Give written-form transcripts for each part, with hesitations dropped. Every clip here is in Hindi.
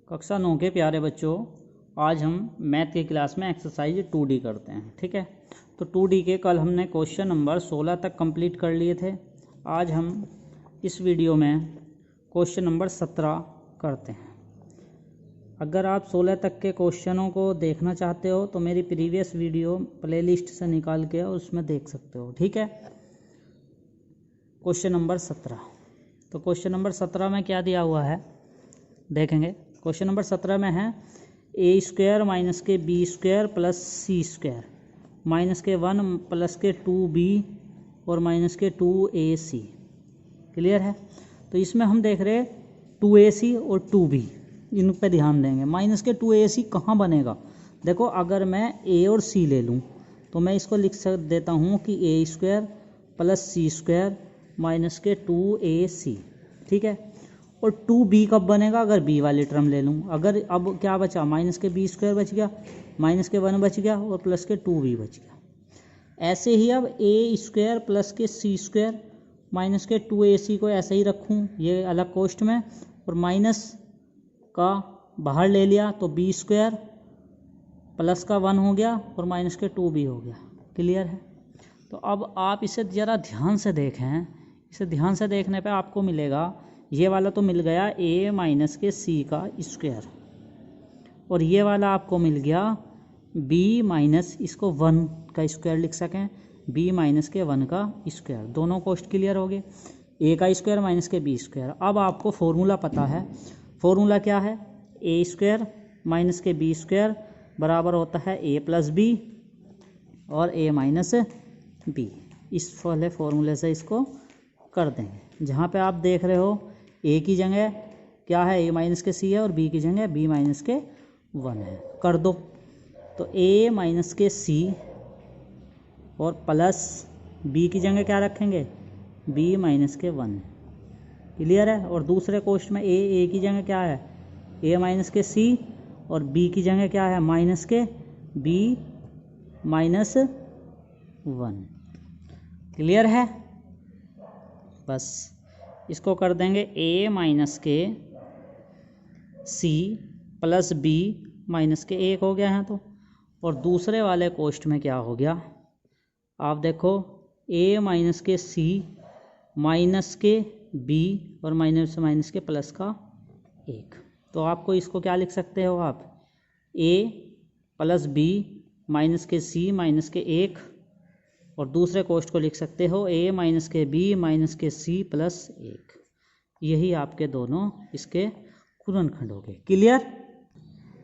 कक्षा 9 के प्यारे बच्चों, आज हम मैथ की क्लास में एक्सरसाइज 2D करते हैं। ठीक है, तो 2D के कल हमने क्वेश्चन नंबर 16 तक कंप्लीट कर लिए थे। आज हम इस वीडियो में क्वेश्चन नंबर 17 करते हैं। अगर आप 16 तक के क्वेश्चनों को देखना चाहते हो तो मेरी प्रीवियस वीडियो प्लेलिस्ट से निकाल के उसमें देख सकते हो। ठीक है, क्वेश्चन नंबर 17। तो क्वेश्चन नंबर 17 में क्या दिया हुआ है देखेंगे। क्वेश्चन नंबर 17 में है ए स्क्वायर माइनस के बी स्क्वायर प्लस सी स्क्वायर माइनस के 1 प्लस के 2b और माइनस के 2ac। क्लियर है। तो इसमें हम देख रहे 2ac और 2b, इन पे ध्यान देंगे। माइनस के 2ac कहाँ बनेगा? देखो, अगर मैं a और c ले लूँ तो मैं इसको लिख देता हूँ कि ए स्क्वायर प्लस सी स्क्वायर माइनस के 2ac। ठीक है, और 2b कब बनेगा? अगर b वाली टर्म ले लूँ। अगर अब क्या बचा? माइनस के b स्क्वायर बच गया, माइनस के 1 बच गया और प्लस के 2b बच गया। ऐसे ही अब a स्क्वायर प्लस के c स्क्वायर माइनस के 2ac को ऐसे ही रखूँ ये अलग कोष्ठ में, और माइनस का बाहर ले लिया तो b स्क्वायर प्लस का 1 हो गया और माइनस के 2b हो गया। क्लियर है। तो अब आप इसे ज़रा ध्यान से देखें। इसे ध्यान से देखने पे आपको मिलेगा, ये वाला तो मिल गया a माइनस के c का स्क्वायर, और ये वाला आपको मिल गया b माइनस, इसको 1 का स्क्वायर लिख सकें, b माइनस के 1 का स्क्वायर। दोनों कोष्ठ क्लियर हो गए। a का स्क्वायर माइनस के b स्क्वायर। अब आपको फॉर्मूला पता है। फॉर्मूला क्या है? a स्क्वायर माइनस के b स्क्वायर बराबर होता है a प्लस b और a माइनस b। इस वाले फॉर्मूले से इसको कर देंगे। जहाँ पे आप देख रहे हो a की जगह क्या है? a माइनस के c है, और b की जगह b माइनस के 1 है। कर दो तो a माइनस के c और प्लस b की जगह क्या रखेंगे? b माइनस के 1। क्लियर है। और दूसरे क्वेश्चन में a की जगह क्या है? a माइनस के c और b की जगह क्या है? माइनस के b माइनस 1। क्लियर है। बस इसको कर देंगे a माइनस के c प्लस b माइनस के 1 हो गया है। तो और दूसरे वाले कोष्ठ में क्या हो गया? आप देखो a माइनस के c माइनस के b और माइनस के प्लस का 1। तो आपको इसको क्या लिख सकते हो आप? a प्लस b माइनस के c माइनस के 1, और दूसरे कोष्ठ को लिख सकते हो a माइनस के b माइनस के c प्लस 1। यही आपके दोनों इसके गुणनखंड हो गए। क्लियर।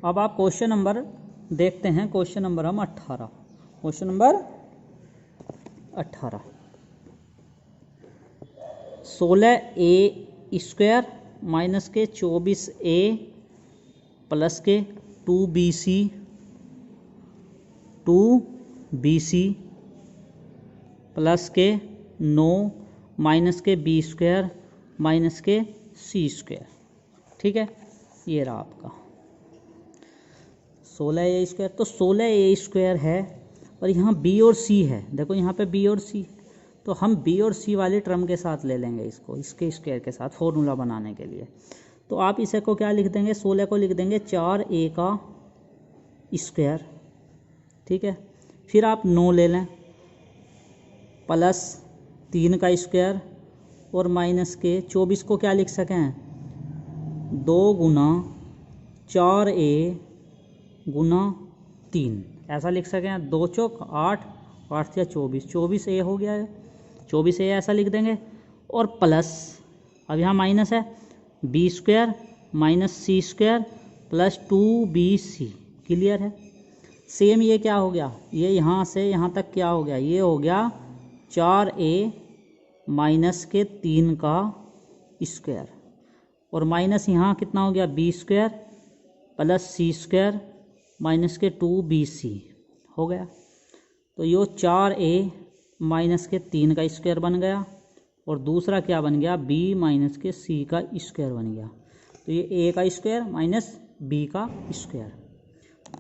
अब आप क्वेश्चन नंबर देखते हैं। क्वेश्चन नंबर हम 18। Question number 18, 16a square minus के 24a प्लस के 2bc प्लस के 9 माइनस के b स्क्वायर माइनस के c स्क्वायर। ठीक है, ये रहा आपका 16a स्क्वायर। तो 16a स्क्वायर है और यहाँ b और c है। देखो यहाँ पे b और c, तो हम b और c वाली टर्म के साथ ले लेंगे इसको, इसके स्क्वायर के साथ फॉर्मूला बनाने के लिए। तो आप इसे को क्या लिख देंगे? 16 को लिख देंगे 4a का स्क्वायर। ठीक है, फिर आप 9 ले लें प्लस 3 का स्क्वायर और माइनस के 24 को क्या लिख सकें? 2 गुना 4a गुना 3, ऐसा लिख सकें। 2 चौक 8, 8 या 24, 24a हो गया है। 24a ऐसा लिख देंगे, और प्लस अब यहाँ माइनस है b square minus c square plus 2bc। Clear है। सेम ये क्या हो गया? ये यहाँ से यहाँ तक क्या हो गया? ये हो गया 4a माइनस के 3 का स्क्वायर, और माइनस यहाँ कितना हो गया? b square plus c square minus के 2bc हो गया। तो ये 4a माइनस के 3 का स्क्वायर बन गया, और दूसरा क्या बन गया? b माइनस के c का स्क्वायर बन गया। तो ये a का स्क्वायर माइनस b का स्क्वायर।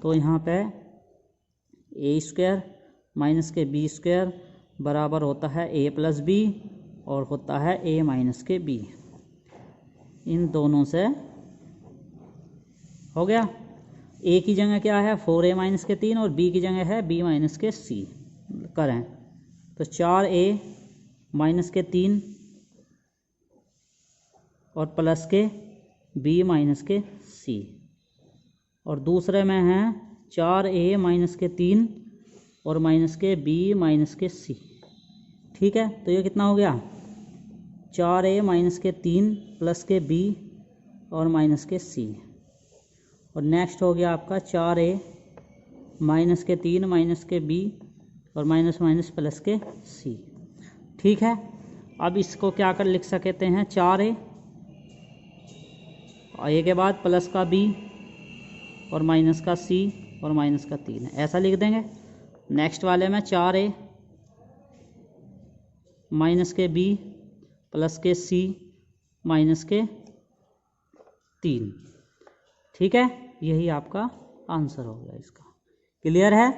तो यहाँ पे a स्क्वायर माइनस के b स्क्वायर बराबर होता है a प्लस b और होता है a माइनस के b। इन दोनों से हो गया। ए की जगह क्या है 4a माइनस के 3 और बी की जगह है b माइनस के c करें तो 4a माइनस के 3 और प्लस के b माइनस के c, और दूसरे में है 4a माइनस के 3 और माइनस के b माइनस के c। ठीक है, तो ये कितना हो गया 4a माइनस के 3 प्लस के b और माइनस के c, और नेक्स्ट हो गया आपका 4a माइनस के 3 माइनस के b और माइनस माइनस प्लस के c। ठीक है, अब इसको क्या कर लिख सकते हैं 4a और a के बाद प्लस का b और माइनस का c और माइनस का 3, ऐसा लिख देंगे। नेक्स्ट वाले में 4a माइनस के b प्लस के c माइनस के 3। ठीक है, यही आपका आंसर हो गया इसका। क्लियर है?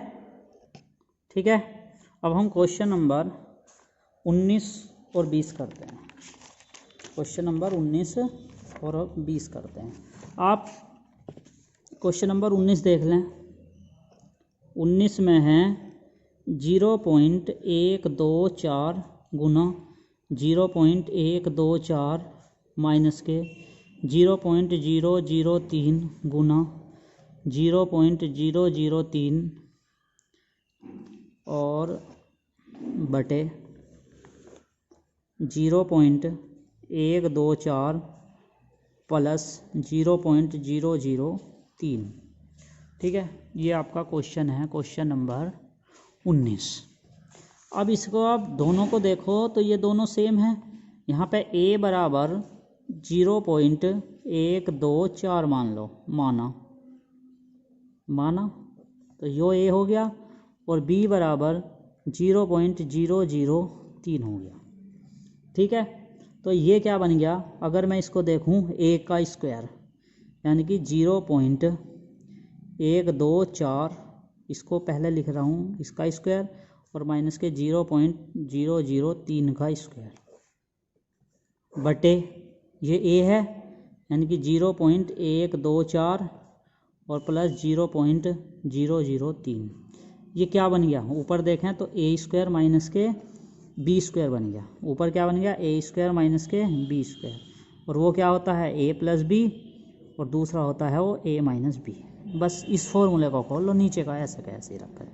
ठीक है, अब हम क्वेश्चन नंबर 19 और 20 करते हैं। क्वेश्चन नंबर 19 और 20 करते हैं। आप क्वेश्चन नंबर 19 देख लें। 19 में है 0.124 गुना 0.124 माइनस के 0.003 गुना 0.003 और बटे 0.124 प्लस 0.003। ठीक है, ये आपका क्वेश्चन है, क्वेश्चन नंबर 19। अब इसको आप दोनों को देखो तो ये दोनों सेम है। यहाँ पे a बराबर 0.124 मान लो, माना तो यो a हो गया, और b बराबर 0.003 हो गया। ठीक है, तो ये क्या बन गया, अगर मैं इसको देखूं a का स्क्वायर यानी कि 0.124, इसको पहले लिख रहा हूँ इसका स्क्वायर, और माइनस के 0.003 का स्क्वायर बटे ये a है यानी कि 0.124 और प्लस 0.003। ये क्या बन गया, ऊपर देखें तो a स्क्वायर माइनस के b स्क्वायर बन गया। ऊपर क्या बन गया a स्क्वायर माइनस के b स्क्वायर, और वो क्या होता है a प्लस b, और दूसरा होता है वो a माइनस b। बस इस फॉर्मूले को खोल लो, नीचे का ऐसे का ऐसे ही रखा है।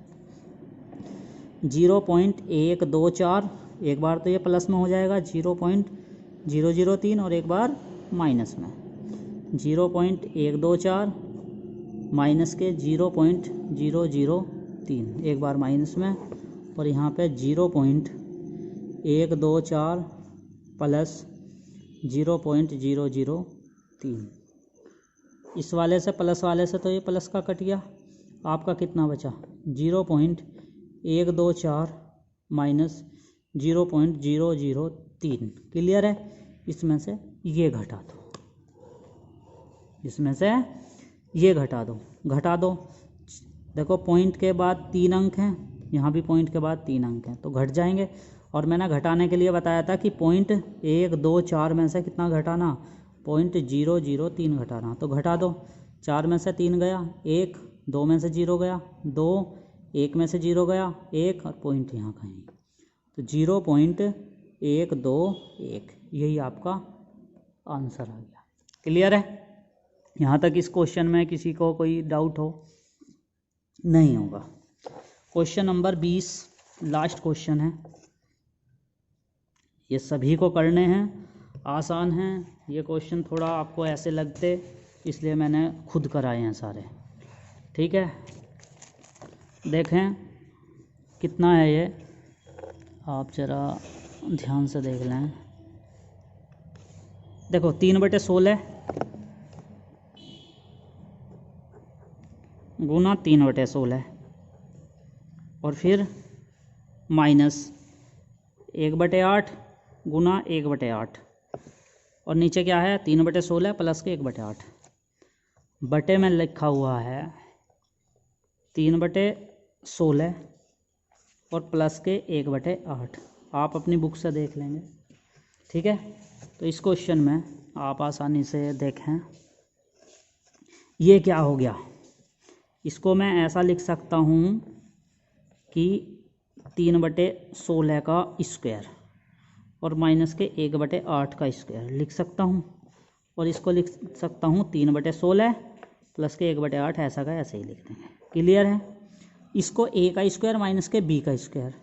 0.124, एक बार तो ये प्लस में हो जाएगा 0.003 और एक बार माइनस में 0.124 माइनस के 0.003, एक बार माइनस में, और यहाँ पे 0.124 प्लस 0.003। इस वाले से प्लस वाले से तो ये प्लस का कट गया, आपका कितना बचा 0.124 माइनस 0.003। क्लियर है? इसमें से ये घटा दो, इसमें से ये घटा दो। देखो पॉइंट के बाद 3 अंक हैं, यहाँ भी पॉइंट के बाद 3 अंक हैं तो घट जाएंगे। और मैंने घटाने के लिए बताया था कि 0.124 में से कितना घटाना, 0.003 घटाना। तो घटा दो, 4 में से 3 गया 1, 2 में से 0 गया 2, 1 में से 0 गया 1, और पॉइंट यहाँ कहीं, तो 0.121, यही आपका आंसर आ गया। क्लियर है? यहाँ तक इस क्वेश्चन में किसी को कोई डाउट हो? नहीं होगा। क्वेश्चन नंबर 20 लास्ट क्वेश्चन है। ये सभी को करने हैं, आसान हैं ये क्वेश्चन। थोड़ा आपको ऐसे लगते इसलिए मैंने खुद कराए हैं सारे। ठीक है, देखें कितना है ये, आप ज़रा ध्यान से देख लें। देखो 3/16 गुना 3/16, और फिर माइनस 1/8 गुना 1/8, और नीचे क्या है 3/16 प्लस के 1/8। बटे में लिखा हुआ है 3/16 और प्लस के 1/8। आप अपनी बुक से देख लेंगे। ठीक है, तो इस क्वेश्चन में आप आसानी से देखें, ये क्या हो गया, इसको मैं ऐसा लिख सकता हूँ कि 3/16 का स्क्वायर और माइनस के 1/8 का स्क्वायर लिख सकता हूँ, और इसको लिख सकता हूँ 3/16 प्लस के 1/8, ऐसा का ऐसे ही लिख देंगे। क्लियर है। इसको ए का स्क्वायर माइनस के बी का स्क्वायर,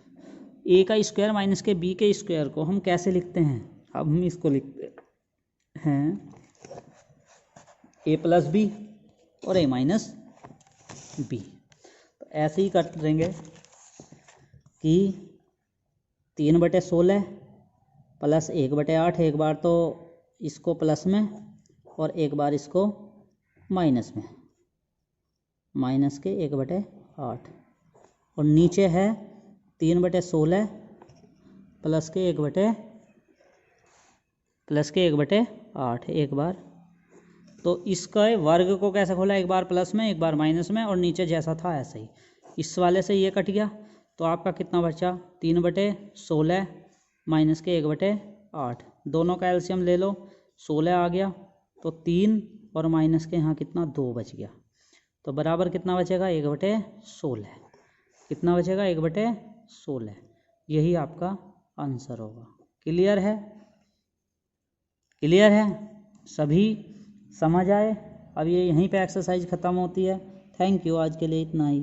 ए का स्क्वायर माइनस के बी के स्क्वायर को हम कैसे लिखते हैं, अब हम इसको लिखते हैं ए प्लस बी और ए माइनस बी। तो ऐसे ही कर देंगे कि 3/16 प्लस 1/8, एक बार तो इसको प्लस में और एक बार इसको माइनस में, माइनस के 1/8, और नीचे है 3/16 प्लस के 1/8 एक बार। तो इसका वर्ग को कैसे खोला, एक बार प्लस में एक बार माइनस में, और नीचे जैसा था ऐसे ही। इस वाले से ये कट गया, तो आपका कितना बचा, 3/16 माइनस के 1/8, दोनों का एलसीएम ले लो, 16 आ गया, तो 3 और माइनस के यहाँ कितना 2 बच गया, तो बराबर कितना बचेगा 1/16, कितना बचेगा 1/16। यही आपका आंसर होगा। क्लियर है, क्लियर है, सभी समझ आए। अब ये यहीं पे एक्सरसाइज ख़त्म होती है। थैंक यू, आज के लिए इतना ही।